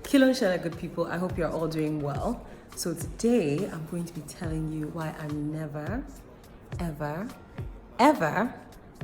Kilo Shella, good people, I hope you're all doing well. So today I'm going to be telling you why I'm never, ever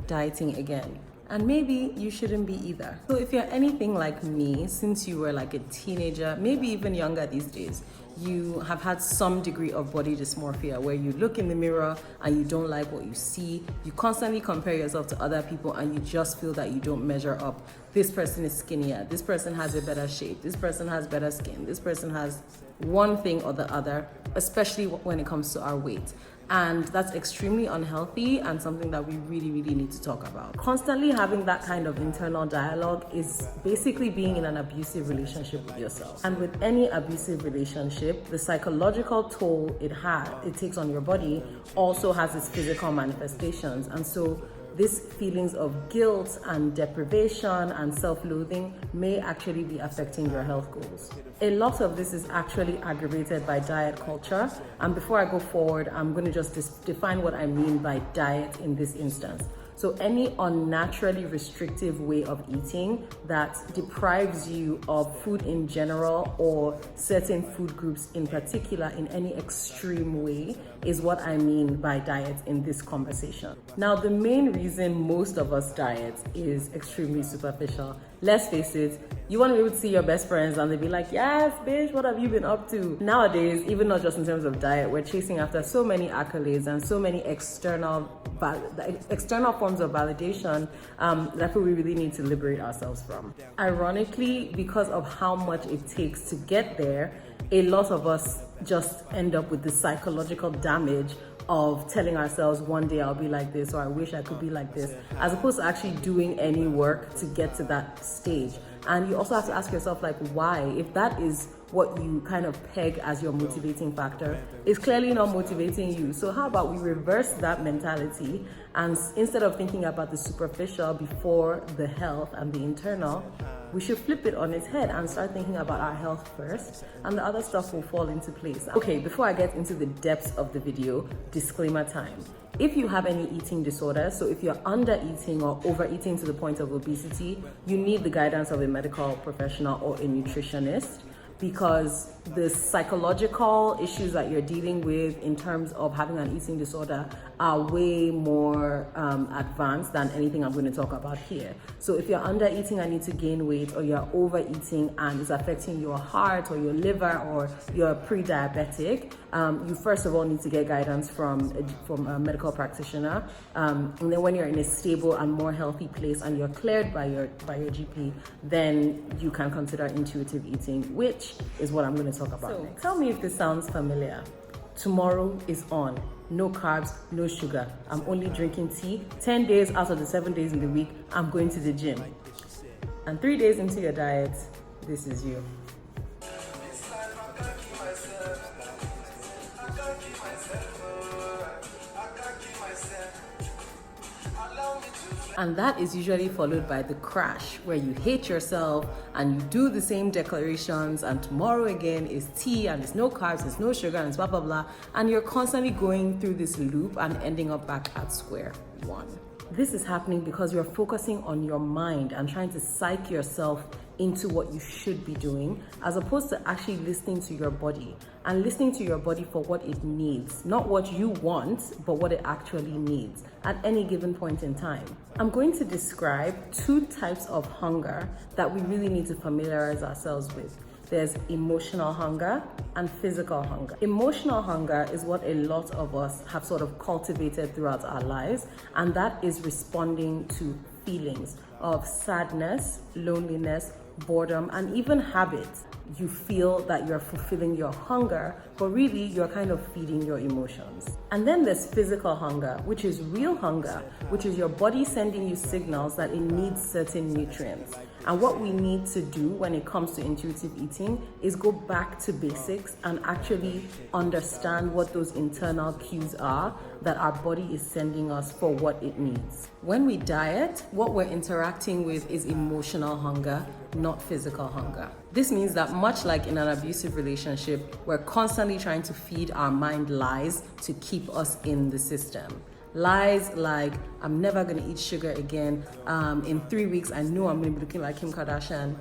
dieting again. And maybe you shouldn't be either. So if you're anything like me, since you were like a teenager, maybe even younger these days, you have had some degree of body dysmorphia where you look in the mirror and you don't like what you see. You constantly compare yourself to other people and you just feel that you don't measure up. This person is skinnier, this person has a better shape, this person has better skin, this person has one thing or the other, especially when it comes to our weight. And that's extremely unhealthy and something that we really need to talk about. Constantly having that kind of internal dialogue is basically being in an abusive relationship with yourself. And with any abusive relationship, the psychological toll it takes on your body also has its physical manifestations. And so these feelings of guilt and deprivation and self-loathing may actually be affecting your health goals. A lot of this is actually aggravated by diet culture. And before I go forward, I'm going to just define what I mean by diet in this instance. So any unnaturally restrictive way of eating that deprives you of food in general or certain food groups in particular in any extreme way is what I mean by diet in this conversation. Now, the main reason most of us diet is extremely superficial. Let's face it, you want to be able to see your best friends and they'll be like, yes, bitch, what have you been up to? Nowadays, even not just in terms of diet, we're chasing after so many accolades and so many external forms of validation that we really need to liberate ourselves from. Ironically, because of how much it takes to get there, a lot of us just end up with the psychological damage of telling ourselves one day I'll be like this, or I wish I could be like this, as opposed to actually doing any work to get to that stage. And you also have to ask yourself, like, why? If that is what you kind of peg as your motivating factor, it's clearly not motivating you. So how about we reverse that mentality, and instead of thinking about the superficial before the health and the internal, we should flip it on its head and start thinking about our health first, and the other stuff will fall into place. Okay, before I get into the depths of the video, disclaimer time. If you have any eating disorders, so if you're under eating or overeating to the point of obesity, you need the guidance of a medical professional or a nutritionist, because the psychological issues that you're dealing with in terms of having an eating disorder are way more advanced than anything I'm going to talk about here. So if you're under eating and need to gain weight, or you're overeating and it's affecting your heart or your liver, or you're pre-diabetic, you first of all need to get guidance from a medical practitioner. And then when you're in a stable and more healthy place and you're cleared by your GP, then you can consider intuitive eating, which is what I'm going to talk about next. Tell me if this sounds familiar. Tomorrow is on. No carbs, no sugar. I'm only drinking tea. 10 days out of the 7 days in the week, I'm going to the gym. And 3 days into your diet, this is you. And that is usually followed by the crash, where you hate yourself and you do the same declarations, and tomorrow again is tea and it's no carbs, it's no sugar, and it's blah blah blah, and you're constantly going through this loop and ending up back at square one. This is happening because you're focusing on your mind and trying to psych yourself into what you should be doing, as opposed to actually listening to your body, and listening to your body for what it needs, not what you want, but what it actually needs at any given point in time. I'm going to describe two types of hunger that we really need to familiarize ourselves with. There's emotional hunger and physical hunger. Emotional hunger is what a lot of us have sort of cultivated throughout our lives, and that is responding to feelings of sadness, loneliness, boredom, and even habit. You feel that you're fulfilling your hunger, but really you're kind of feeding your emotions. And then there's physical hunger, which is real hunger, which is your body sending you signals that it needs certain nutrients. And what we need to do when it comes to intuitive eating is go back to basics and actually understand what those internal cues are that our body is sending us for what it needs. When we diet, what we're interacting with is emotional hunger, not physical hunger. This means that much like in an abusive relationship, we're constantly trying to feed our mind lies to keep us in the system. Lies like, I'm never gonna eat sugar again. In 3 weeks, I know I'm gonna be looking like Kim Kardashian.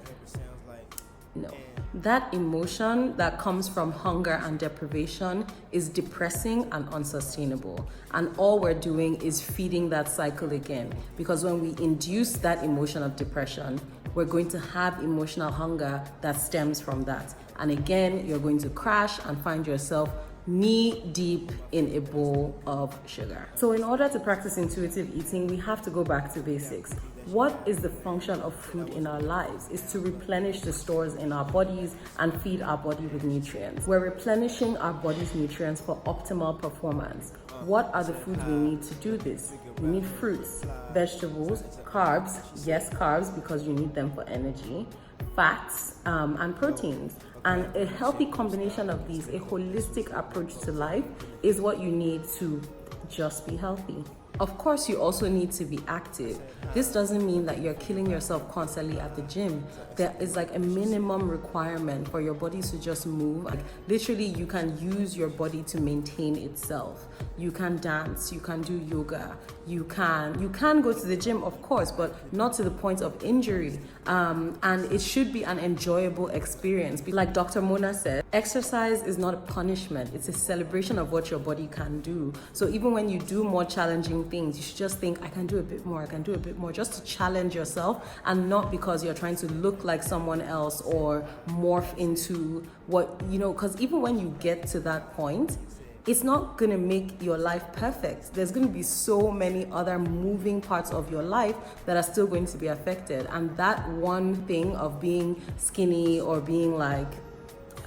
No. That emotion that comes from hunger and deprivation is depressing and unsustainable. And all we're doing is feeding that cycle again. Because when we induce that emotion of depression, we're going to have emotional hunger that stems from that. And again, you're going to crash and find yourself knee deep in a bowl of sugar. So in order to practice intuitive eating, we have to go back to basics. What is the function of food in our lives? Is to replenish the stores in our bodies and feed our body with nutrients. We're replenishing our body's nutrients for optimal performance. What are the foods we need to do this? We need fruits, vegetables, carbs, yes, carbs because you need them for energy, fats, and proteins. And a healthy combination of these, a holistic approach to life, is what you need to just be healthy. Of course, you also need to be active. This doesn't mean that you're killing yourself constantly at the gym. There is like a minimum requirement for your body to just move. Like literally, you can use your body to maintain itself. You can dance, you can do yoga, you can go to the gym, of course, but not to the point of injury. And it should be an enjoyable experience. Like Dr. Mona said, exercise is not a punishment. It's a celebration of what your body can do. So even when you do more challenging things, you should just think, I can do a bit more, I can do a bit more, just to challenge yourself, and not because you're trying to look like someone else or morph into what, because even when you get to that point, it's not going to make your life perfect. There's going to be so many other moving parts of your life that are still going to be affected. And that one thing of being skinny or being like,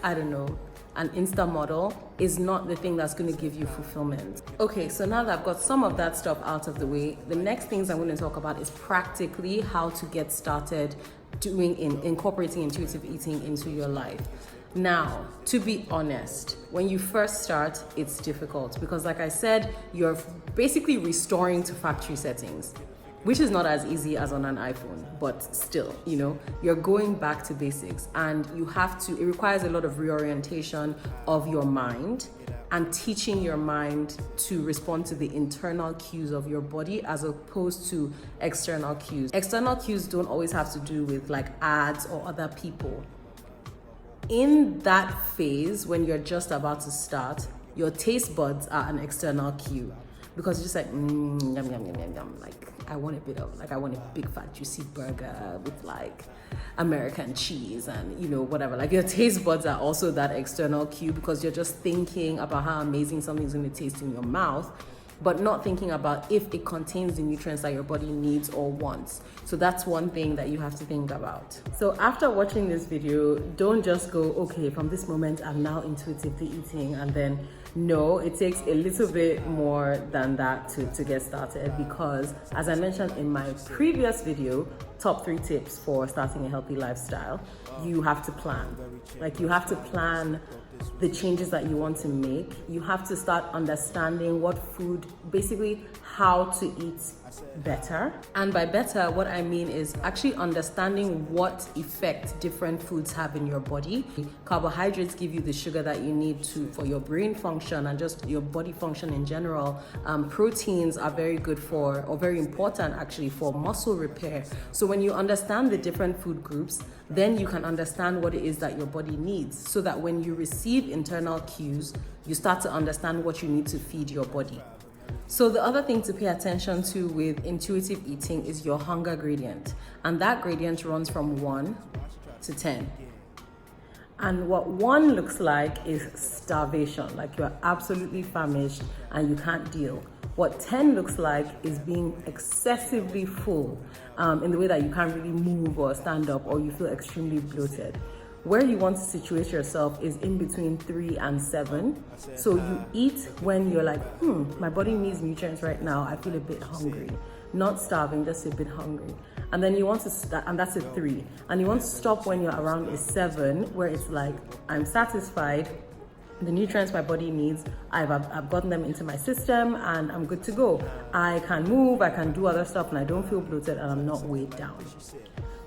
I don't know, an Insta model is not the thing that's going to give you fulfillment. Okay, so now that I've got some of that stuff out of the way, the next things I'm going to talk about is practically how to get started incorporating intuitive eating into your life. Now, to be honest, when you first start, it's difficult because, like I said, you're basically restoring to factory settings, which is not as easy as on an iPhone, but still, you're going back to basics, and it requires a lot of reorientation of your mind and teaching your mind to respond to the internal cues of your body as opposed to external cues. External cues don't always have to do with like ads or other people. In that phase, when you're just about to start, your taste buds are an external cue because you're just like, yum, yum, yum, yum, yum. Like, I want a big fat juicy burger with like American cheese and, whatever. Like your taste buds are also that external cue because you're just thinking about how amazing something's going to taste in your mouth, but not thinking about if it contains the nutrients that your body needs or wants. So that's one thing that you have to think about. So after watching this video, don't just go, okay, from this moment, I'm now intuitively eating, and then no, it takes a little bit more than that to get started because, as I mentioned in my previous video, top 3 tips for starting a healthy lifestyle, you have to plan. Like you have to plan the changes that you want to make. You have to start understanding what food, basically how to eat better. And by better, what I mean is actually understanding what effect different foods have in your body. Carbohydrates give you the sugar that you need for your brain function and just your body function in general. Proteins are very good or very important actually for muscle repair. So when you understand the different food groups, then you can understand what it is that your body needs, so that when you receive internal cues, you start to understand what you need to feed your body. So the other thing to pay attention to with intuitive eating is your hunger gradient. And that gradient runs from 1 to 10. And what 1 looks like is starvation, like you're absolutely famished and you can't deal. What 10 looks like is being excessively full in the way that you can't really move or stand up, or you feel extremely bloated. Where you want to situate yourself is in between 3 and 7. So you eat when you're like, my body needs nutrients right now. I feel a bit hungry. Not starving, just a bit hungry. And then you want to start, and that's a 3. And you want to stop when you're around a 7, where it's like, I'm satisfied. The nutrients my body needs, I've gotten them into my system and I'm good to go. I can move, I can do other stuff, and I don't feel bloated and I'm not weighed down.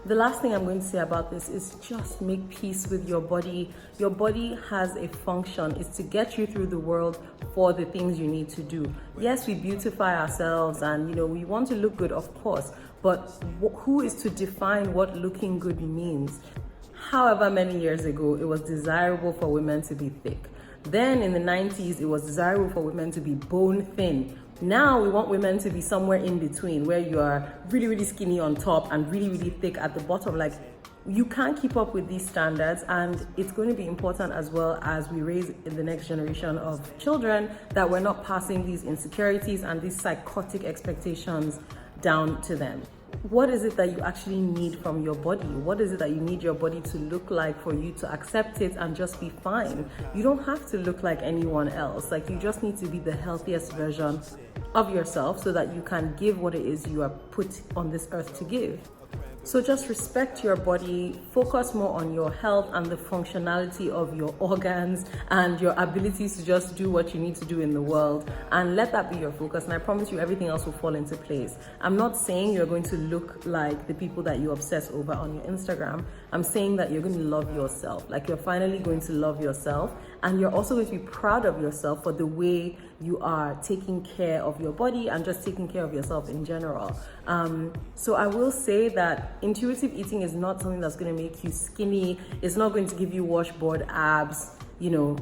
The last thing I'm going to say about this is just make peace with your body. Your body has a function. It's to get you through the world for the things you need to do. Yes, we beautify ourselves and, we want to look good, of course, but who is to define what looking good means? however many years ago, it was desirable for women to be thick. Then in the 90s, it was desirable for women to be bone thin. Now we want women to be somewhere in between, where you are really, really skinny on top and really, really thick at the bottom. Like, you can't keep up with these standards, and it's going to be important as well as we raise the next generation of children that we're not passing these insecurities and these psychotic expectations down to them. What is it that you actually need from your body? What is it that you need your body to look like for you to accept it and just be fine? You don't have to look like anyone else. Like, you just need to be the healthiest version of yourself so that you can give what it is you are put on this earth to give. So just respect your body, focus more on your health and the functionality of your organs and your abilities to just do what you need to do in the world, and let that be your focus, and I promise you everything else will fall into place. I'm not saying you're going to look like the people that you obsess over on your Instagram. I'm saying that you're going to love yourself. Like, you're finally going to love yourself, and you're also going to be proud of yourself for the way you are taking care of your body and just taking care of yourself in general. So I will say that intuitive eating is not something that's going to make you skinny. It's not going to give you washboard abs. You know,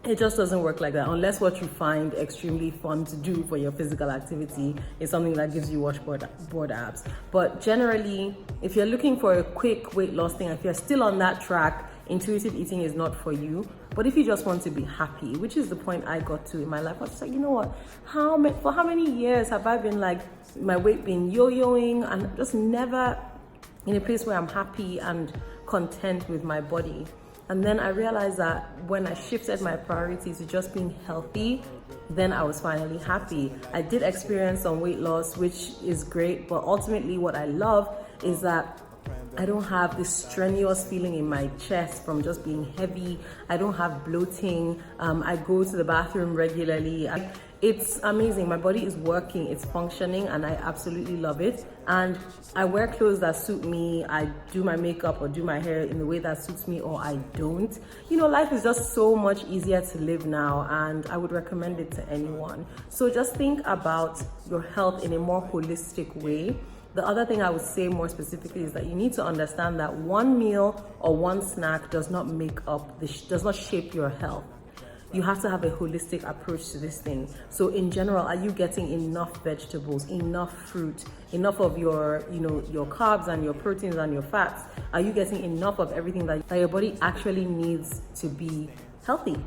it just doesn't work like that, unless what you find extremely fun to do for your physical activity is something that gives you washboard abs. But generally, if you're looking for a quick weight loss thing, if you're still on that track, intuitive eating is not for you. But if you just want to be happy, which is the point I got to in my life, I was just like, you know what, for how many years have I been like, my weight been yo-yoing and just never in a place where I'm happy and content with my body. And then I realized that when I shifted my priorities to just being healthy, then I was finally happy. I did experience some weight loss, which is great, but ultimately what I love is that I don't have this strenuous feeling in my chest from just being heavy. I don't have bloating. I go to the bathroom regularly. It's amazing. My body is working, it's functioning, and I absolutely love it. And I wear clothes that suit me. I do my makeup or do my hair in the way that suits me, or I don't. You know, life is just so much easier to live now, and I would recommend it to anyone. So just think about your health in a more holistic way. The other thing I would say more specifically is that you need to understand that one meal or one snack does not does not shape your health. You have to have a holistic approach to this thing. So in general, are you getting enough vegetables, enough fruit, enough of your carbs and your proteins and your fats? Are you getting enough of everything that your body actually needs to be healthy?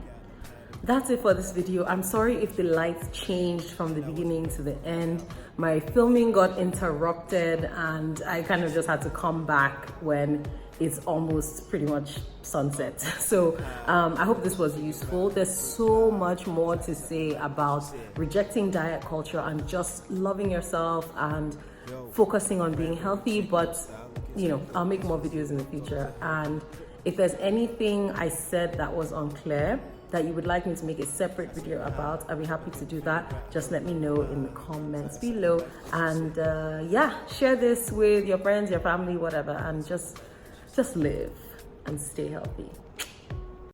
That's it for this video. I'm sorry if the lights changed from the beginning to the end. My filming got interrupted and I kind of just had to come back when it's almost pretty much sunset. So I hope this was useful. There's so much more to say about rejecting diet culture and just loving yourself and focusing on being healthy, but I'll make more videos in the future. And if there's anything I said that was unclear that you would like me to make a separate video about, I'll be happy to do that. Just let me know in the comments below. And share this with your friends, your family, whatever, and just live and stay healthy.